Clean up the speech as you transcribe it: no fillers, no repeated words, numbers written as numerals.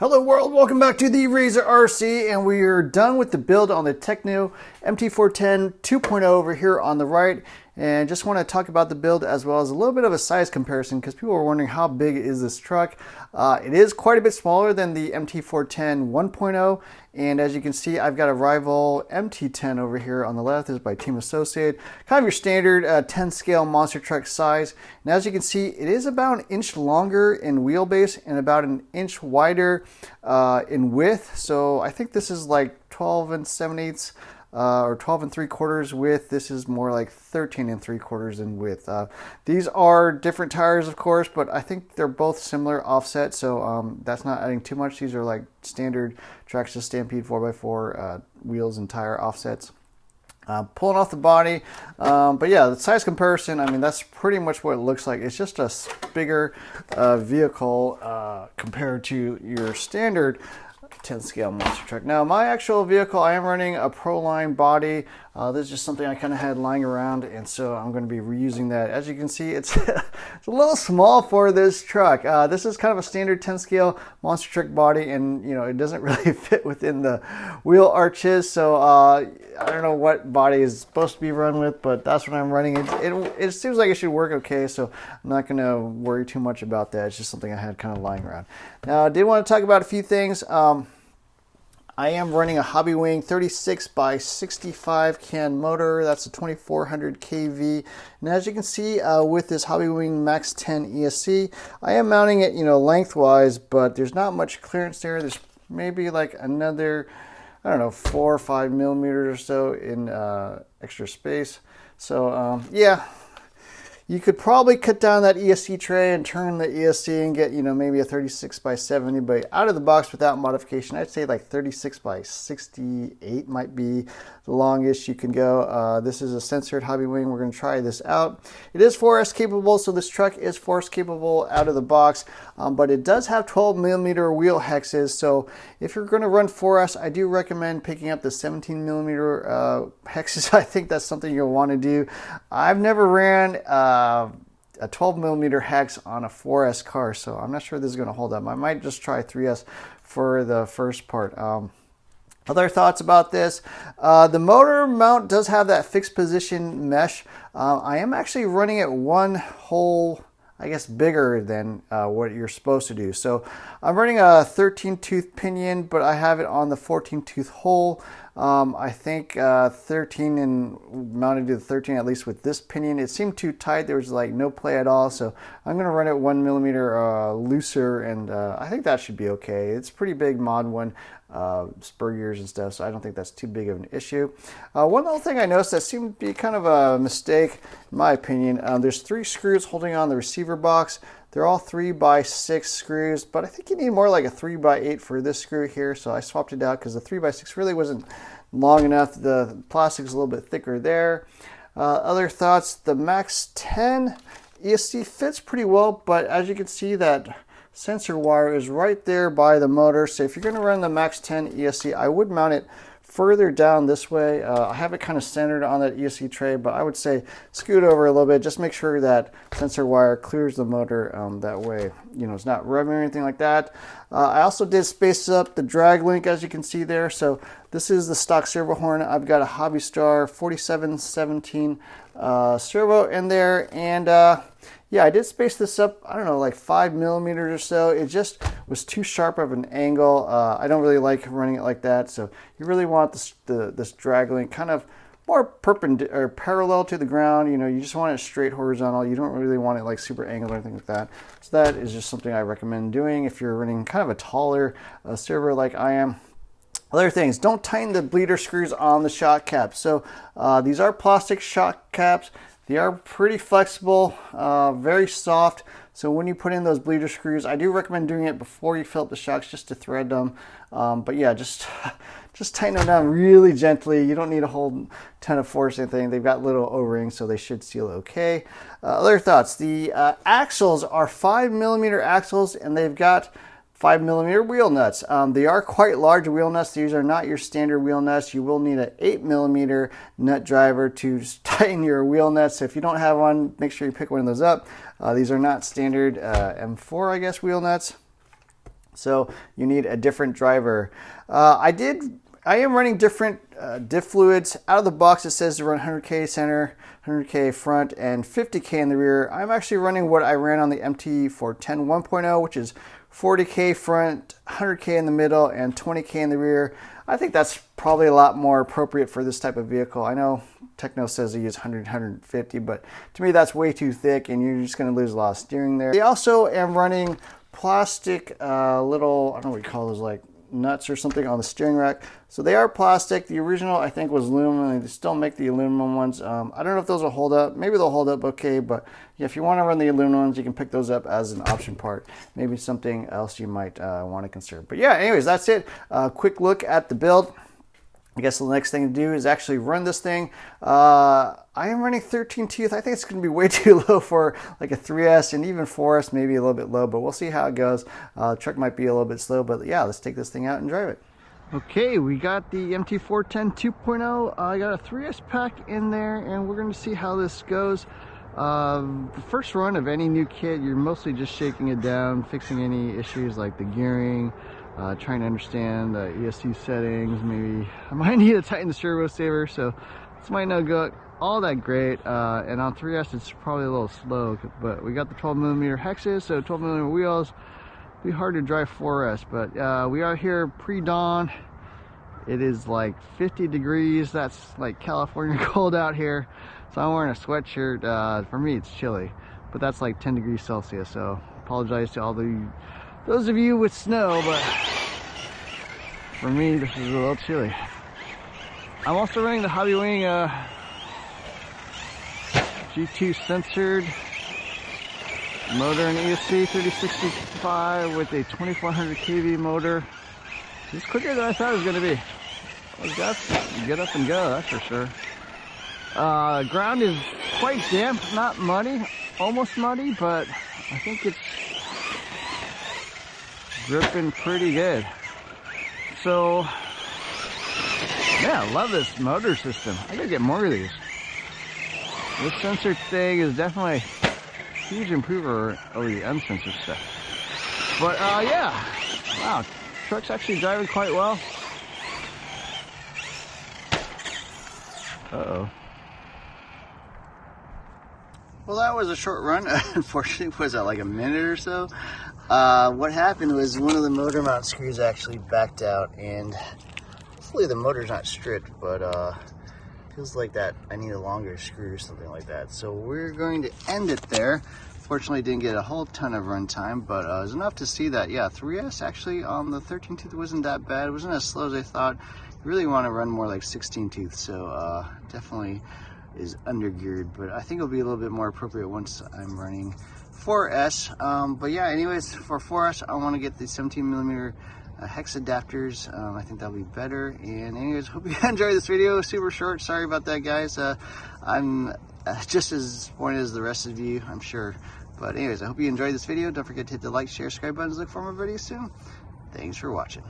Hello world, welcome back to the Razor RC, and we are done with the build on the Tekno MT410 2.0 over here on the right. And just want to talk about the build as well as a little bit of a size comparison because people are wondering how big is this truck. It is quite a bit smaller than the MT410 1.0, and as you can see I've got a rival MT10 over here on the left. This is by Team Associate, kind of your standard 10 scale monster truck size. And as you can see, it is about an inch longer in wheelbase and about an inch wider in width. So I think this is like 12 7/8 or 12 3/4 width. This is more like 13 3/4 in width. These are different tires, of course, but I think they're both similar offset, so that's not adding too much. These are like standard Traxxas Stampede 4x4 wheels and tire offsets. Pulling off the body, but yeah, the size comparison, I mean, that's pretty much what it looks like. It's just a bigger vehicle compared to your standard 10 scale monster truck. Now my actual vehicle, I am running a Proline body. This is just something I kind of had lying around, and so I'm going to be reusing that. As you can see, it's it's a little small for this truck. This is kind of a standard 10 scale monster truck body, and you know, it doesn't really fit within the wheel arches, so I don't know what body is supposed to be run with, but that's what I'm running. It seems like it should work okay, so I'm not going to worry too much about that. It's just something I had kind of lying around. Now I did want to talk about a few things. I am running a Hobbywing 36x65 can motor. That's a 2400 kV. And as you can see with this Hobbywing Max 10 ESC, I am mounting it, you know, lengthwise, but there's not much clearance there. There's maybe like another, I don't know, 4 or 5 millimeters or so in extra space. So yeah. You could probably cut down that ESC tray and turn the ESC and get, you know, maybe a 36x70, but out of the box without modification, I'd say like 36x68 might be the longest you can go. This is a censored Hobbywing. We're going to try this out. It is 4S capable, so this truck is 4S capable out of the box, but it does have 12 millimeter wheel hexes. So if you're going to run 4S, I do recommend picking up the 17 millimeter hexes. I think that's something you'll want to do. I've never ran a 12 millimeter hex on a 4S car, so I'm not sure this is going to hold up. I might just try 3S for the first part. Other thoughts about this, the motor mount does have that fixed position mesh. I am actually running it one hole, I guess, bigger than what you're supposed to do. So I'm running a 13 tooth pinion, but I have it on the 14 tooth hole. I think 13 and mounted to the 13, at least with this pinion. It seemed too tight. There was like no play at all. So I'm going to run it 1 millimeter looser, and I think that should be okay. It's pretty big Mod 1 spur gears and stuff, so I don't think that's too big of an issue. One little thing I noticed that seemed to be kind of a mistake, in my opinion, there's 3 screws holding on the receiver box. They're all 3x6 screws, but I think you need more like a 3x8 for this screw here, so I swapped it out because the 3x6 really wasn't long enough. The plastic's a little bit thicker there. Other thoughts, the Max 10 ESC fits pretty well, but as you can see, that sensor wire is right there by the motor. So if you're going to run the Max 10 ESC, I would mount it further down this way. I have it kind of centered on that ESC tray, but I would say scoot over a little bit. Just make sure that sensor wire clears the motor. That way, you know, it's not rubbing or anything like that. I also did space up the drag link, as you can see there. So this is the stock servo horn. I've got a Hobby Star 4717 servo in there, and yeah, I did space this up, I don't know, like 5 millimeters or so. It just was too sharp of an angle. I don't really like running it like that, so you really want this drag link kind of more perpendicular or parallel to the ground. You know, you just want it straight horizontal. You don't really want it like super angled or anything like that. So that is just something I recommend doing if you're running kind of a taller servo like I am. Other things, don't tighten the bleeder screws on the shock cap. So these are plastic shock caps. They are pretty flexible, very soft. So when you put in those bleeder screws, I do recommend doing it before you fill up the shocks just to thread them. But yeah, just tighten them down really gently. You don't need a whole ton of force or anything. They've got little O-rings, so they should seal okay. Other thoughts, the axles are 5 millimeter axles, and they've got 5 millimeter wheel nuts. They are quite large wheel nuts. These are not your standard wheel nuts. You will need an 8 millimeter nut driver to tighten your wheel nuts. So if you don't have one, make sure you pick one of those up. These are not standard M4, I guess, wheel nuts. So you need a different driver. I am running different diff fluids. Out of the box it says to run 100K center, 100K front, and 50K in the rear. I'm actually running what I ran on the MT410 1.0, which is 40K front, 100K in the middle, and 20K in the rear. I think that's probably a lot more appropriate for this type of vehicle. I know Tekno says they use 100, 150, but to me that's way too thick and you're just going to lose a lot of steering there. I also am running plastic little, I don't know what you call those, like nuts or something on the steering rack. So they are plastic. The original I think was aluminum. They still make the aluminum ones. I don't know if those will hold up. Maybe they'll hold up okay, but yeah, if you want to run the aluminum ones, you can pick those up as an option part. Maybe something else you might want to consider. But yeah, anyways, that's it. Quick look at the build. I guess the next thing to do is actually run this thing. I am running 13 teeth. I think it's going to be way too low for like a 3S, and even 4S maybe a little bit low, but we'll see how it goes. Truck might be a little bit slow, but yeah, let's take this thing out and drive it. Okay, we got the MT410 2.0. I got a 3S pack in there, and we're going to see how this goes. The first run of any new kit, you're mostly just shaking it down, fixing any issues like the gearing, trying to understand the ESC settings. Maybe I might need to tighten the servo saver, so this might not go all that great. And on 3S it's probably a little slow, but we got the 12mm hexes, so 12mm wheels. Be hard to drive 4S, but we are here pre-dawn. It is like 50 degrees. That's like California cold out here, so I'm wearing a sweatshirt. For me it's chilly, but that's like 10 degrees Celsius, so apologize to all those of you with snow, but for me this is a little chilly. I'm also running the Hobbywing G2 censored motor in ESC 3065 with a 2400 kV motor. It's quicker than I thought it was going to be. Well, that's get up and go, that's for sure. Ground is quite damp, not muddy, almost muddy, but I think it's gripping pretty good. So yeah, I love this motor system. I gotta get more of these. This sensor thing is definitely a huge improver over the uncensored stuff. But yeah, wow, truck's actually driving quite well. Uh-oh. Well, that was a short run. Unfortunately, was that like a minute or so? What happened was one of the motor mount screws actually backed out, and hopefully the motor's not stripped, but feels like that I need a longer screw or something like that. So we're going to end it there. Fortunately, didn't get a whole ton of run time, but it was enough to see that, yeah, 3S actually on the 13 tooth wasn't that bad. It wasn't as slow as I thought. You really want to run more like 16 tooth, so definitely is undergeared, but I think it'll be a little bit more appropriate once I'm running 4S. But yeah, anyways, for 4S, I want to get the 17mm hex adapters. I think that'll be better. And anyways, hope you enjoyed this video. Super short. Sorry about that, guys. I'm just as disappointed as the rest of you, I'm sure. But anyways, I hope you enjoyed this video. Don't forget to hit the like, share, subscribe buttons. Look for more videos soon. Thanks for watching.